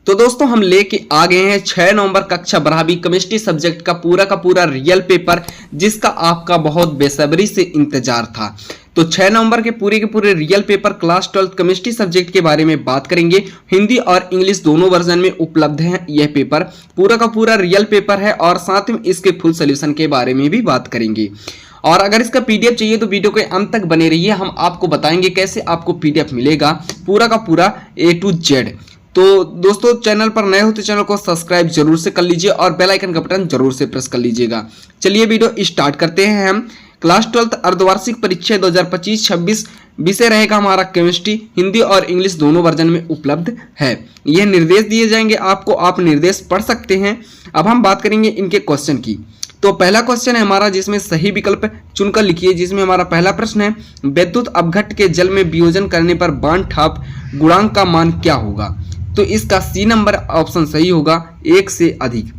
तो दोस्तों हम लेके आ गए हैं 6 नवंबर कक्षा 12वीं केमिस्ट्री सब्जेक्ट का पूरा रियल पेपर, जिसका आपका बहुत बेसब्री से इंतजार था। तो 6 नवंबर के पूरे real paper class 12 chemistry subject के बारे में बात करेंगे। हिंदी और इंग्लिश दोनों वर्जन में उपलब्ध है यह पेपर, पूरा रियल पेपर है और साथ में इसके फुल सोल्यूशन के बारे में भी बात करेंगे। और अगर इसका पीडीएफ चाहिए तो वीडियो के अंत तक बने रहिए, हम आपको बताएंगे कैसे आपको पीडीएफ मिलेगा पूरा A to Z। तो दोस्तों चैनल पर नए हो तो चैनल को सब्सक्राइब जरूर से कर लीजिए और बेल आइकन का बटन जरूर से प्रेस कर लीजिएगा। चलिए वीडियो स्टार्ट करते हैं। हम क्लास 12 अर्धवार्षिक परीक्षा 2025-26 विषय रहेगा हमारा केमिस्ट्री, हिंदी और इंग्लिश दोनों वर्जन में उपलब्ध है। यह निर्देश दिए जाएंगे आपको, आप निर्देश पढ़ सकते हैं। अब हम बात करेंगे इनके क्वेश्चन की। तो पहला क्वेश्चन है हमारा जिसमें सही विकल्प चुनकर लिखिए, जिसमें हमारा पहला प्रश्न है विद्युत अपघट्ट के जल में वियोजन करने पर बांड ठाप गुणांक का मान क्या होगा। तो इसका सी नंबर ऑप्शन सही होगा, 1 से अधिक।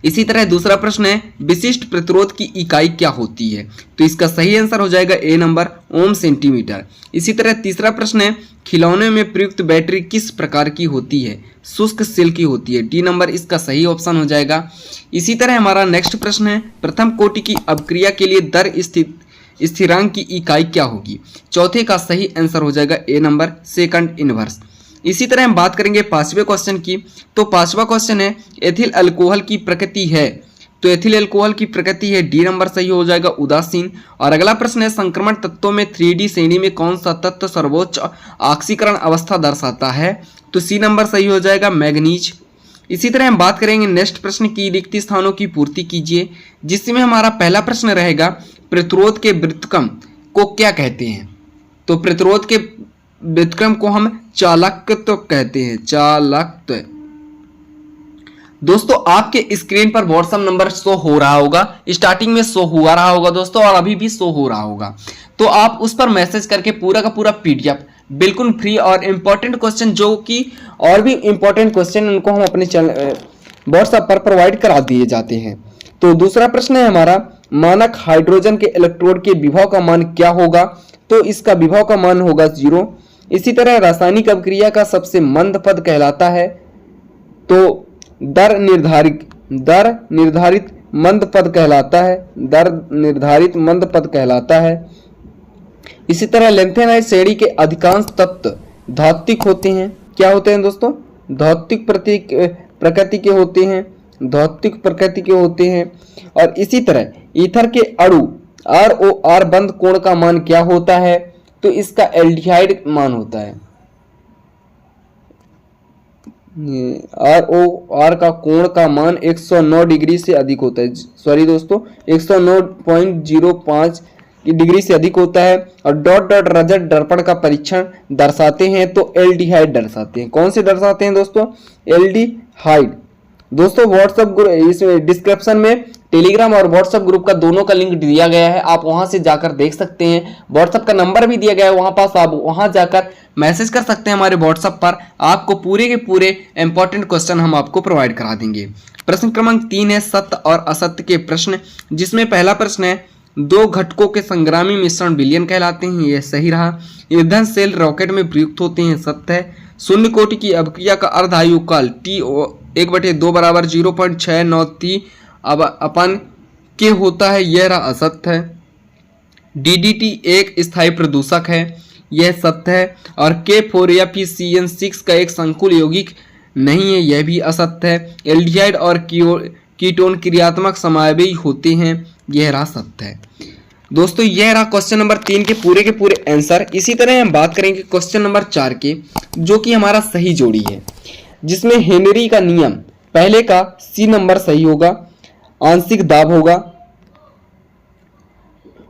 इसी तरह दूसरा प्रश्न है विशिष्ट प्रतिरोध की इकाई क्या होती है। तो इसका सही आंसर हो जाएगा ए नंबर, ओम सेंटीमीटर। इसी तरह तीसरा प्रश्न है खिलौने में प्रयुक्त बैटरी किस प्रकार की होती है। शुष्क सेल की होती है, डी नंबर इसका सही ऑप्शन हो जाएगा। इसी तरह हमारा नेक्स्ट प्रश्न है प्रथम कोटि की अपक्रिया के लिए दर स्थिरांक की इकाई क्या होगी। चौथे का सही आंसर हो जाएगा ए नंबर, सेकंड इनवर्स। इसी तरह हम बात करेंगे पांचवें क्वेश्चन की। तो पांचवा क्वेश्चन है एथिल अल्कोहल की प्रकृति है। तो एथिल अल्कोहल की प्रकृति है, डी नंबर सही हो जाएगा, उदासीन। और अगला प्रश्न है संक्रमण तत्वों में 3D श्रेणी में कौन सा तत्व सर्वोच्च ऑक्सीकरण अवस्था दर्शाता है। तो सी नंबर सही हो जाएगा, मैग्नीज। इसी तरह हम बात करेंगे नेक्स्ट प्रश्न की, रिक्त स्थानों की पूर्ति कीजिए, जिसमें हमारा पहला प्रश्न रहेगा प्रतिरोध के व्युत्क्रम को क्या कहते हैं। तो प्रतिरोध के व्युत्क्रम को हम चालकत्व कहते हैं, चालकत्व। दोस्तों आपके स्क्रीन पर व्हाट्सएप नंबर शो हो रहा होगा, स्टार्टिंग में शो हुआ रहा होगा दोस्तों और अभी भी शो हो रहा होगा। तो आप उस पर मैसेज करके पूरा पीडीएफ बिल्कुल फ्री और इंपॉर्टेंट क्वेश्चन, जो कि और भी इंपॉर्टेंट क्वेश्चन उनको हम अपने चैनल व्हाट्सएप पर प्रोवाइड करा दिए जाते हैं। तो दूसरा प्रश्न है हमारा मानक हाइड्रोजन के इलेक्ट्रोड के विभव का मान क्या होगा। तो इसका विभव का मान होगा 0। इसी तरह रासायनिक अभिक्रिया का सबसे मंद पद कहलाता है। तो दर निर्धारित मंद पद कहलाता है, दर निर्धारित मंद पद कहलाता है। इसी तरह लेंथेनाइड श्रेणी के अधिकांश तत्व धौतिक होते हैं। क्या होते हैं दोस्तों, धौतिक प्रकृति के होते हैं, धौतिक प्रकृति के होते हैं। और इसी तरह ईथर के अणु ROR बंद कोण का मान क्या होता है। तो इसका एल्डिहाइड मान होता है, ROR का कोण का मान 109 डिग्री से अधिक होता है, सॉरी दोस्तों 109.05 डिग्री से अधिक होता है। और डॉट रजत दर्पण का परीक्षण दर्शाते हैं तो एल्डिहाइड दर्शाते हैं। कौन से दर्शाते हैं दोस्तों, एल्डिहाइड। दोस्तों व्हाट्सएप ग्रुप इस डिस्क्रिप्शन में टेलीग्राम और व्हाट्सएप ग्रुप का दोनों का लिंक दिया गया है, आप वहां से जाकर देख सकते हैं। व्हाट्सएप का नंबर भी दिया गया है वहां पास, आप वहां जाकर मैसेज कर सकते हैं हमारे व्हाट्सएप पर, आपको पूरे के पूरे इंपॉर्टेंट क्वेश्चन हम आपको प्रोवाइड करा देंगे। प्रश्न क्रमांक 3 है सत्य और असत्य के प्रश्न, जिसमें पहला प्रश्न है दो घटकों के संग्रामी मिश्रण विलयन कहलाते हैं, यह सही रहा। ईंधन सेल रॉकेट में प्रयुक्त होते हैं, सत्य है। शून्य कोटि की अभिक्रिया का अर्ध आयु काल T1/2 बराबर 0.693 अपन के होता है, यह रहा असत्य है। DDT एक स्थायी प्रदूषक है, यह सत्य है। और K4 या CN6 का एक संकुल यौगिक नहीं है, यह भी असत्य है। एल्डिहाइड और कीटोन क्रियात्मक समावयवी होते हैं, यह रहा सत्य है। दोस्तों यह रहा क्वेश्चन नंबर 3 के पूरे आंसर। इसी तरह हम बात करेंगे क्वेश्चन नंबर 4 के, जो कि हमारा सही जोड़ी है, जिसमें हेनरी का नियम पहले का सी नंबर सही होगा, आंशिक दाब होगा।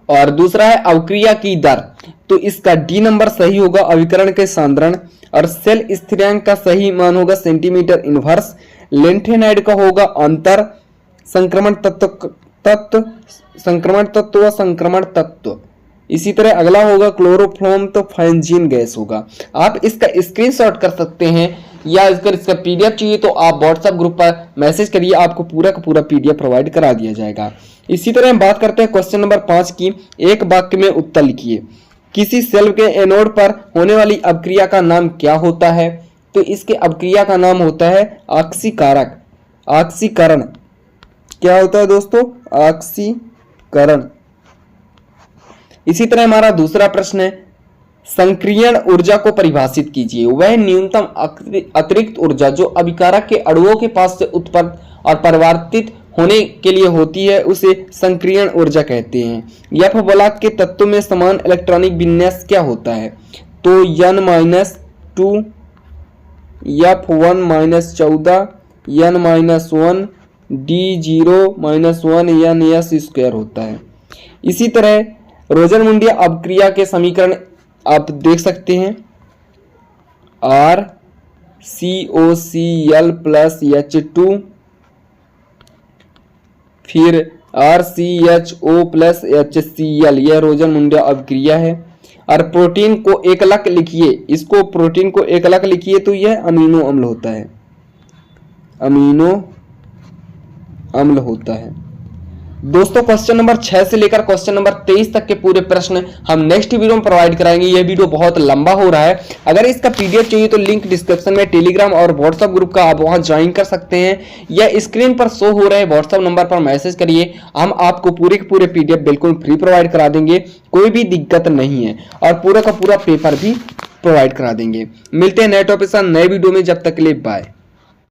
और दूसरा है अवक्रिया की दर, तो इसका डी नंबर सही होगा, अभिकरण के सांद्रण। और सेल स्थिरांक का सही मान होगा सेंटीमीटर इनवर्स। लेंथेनाइड का होगा अंतर संक्रमण तत्व व संक्रमण तत्व। इसी तरह अगला होगा क्लोरोफ्लोम, तो फेंजीन गैस होगा। आप इसका स्क्रीनशॉट कर सकते हैं या अगर इसका पीडीएफ चाहिए तो आप व्हाट्सएप ग्रुप पर मैसेज करिए, आपको पूरा का पूरा पीडीएफ प्रोवाइड करा दिया जाएगा। इसी तरह हम बात करते हैं क्वेश्चन नंबर 5 की। एक वाक्य में उत्तर लिखिए। किसी सेल के एनोड पर होने वाली अपक्रिया का नाम क्या होता है। तो इसके अपक्रिया का नाम होता है ऑक्सीकारक, ऑक्सीकरण। क्या होता है दोस्तों? ऑक्सीकरण। इसी तरह हमारा दूसरा प्रश्न है, संक्रियण ऊर्जा को परिभाषित कीजिए। वह न्यूनतम अतिरिक्त ऊर्जा जो अभिकारक के अणुओं के पास से उत्पन्न और परिवर्तित होने के लिए होती है उसे संक्रियण ऊर्जा कहते हैं। एफ ब्लॉक के तत्वों में समान इलेक्ट्रॉनिक विन्यास क्या होता है? तो n-2 F1-14 n-1 D0-1 ns² होता है। इसी तरह रोजर-मुंडिया अपक्रिया के समीकरण आप देख सकते हैं, RCOCl प्लस H2 फिर RCHO प्लस HCl, यह रोजर-मुंडिया अपक्रिया है। और प्रोटीन को एक अलग लिखिए, इसको प्रोटीन को एक अलग लिखिए तो यह अमीनो अम्ल होता है, अमीनो अम्ल होता है। दोस्तों क्वेश्चन नंबर 6 से लेकर क्वेश्चन नंबर 23 तक के पूरे प्रश्न हम नेक्स्ट वीडियो में प्रोवाइड कराएंगे। यह वीडियो बहुत लंबा हो रहा है। अगर इसका पीडीएफ चाहिए तो लिंक डिस्क्रिप्शन में टेलीग्राम और व्हाट्सएप ग्रुप का आप वहां ज्वाइन कर सकते हैं, या स्क्रीन पर शो हो रहे व्हाट्सएप नंबर पर मैसेज करिए, हम आपको पूरे के पूरे पीडीएफ बिल्कुल फ्री प्रोवाइड करा देंगे, कोई भी दिक्कत नहीं है, और पूरा का पूरा पेपर भी प्रोवाइड करा देंगे। मिलते हैं नए टॉपिक के साथ नए वीडियो में, जब तक के लिए बाय।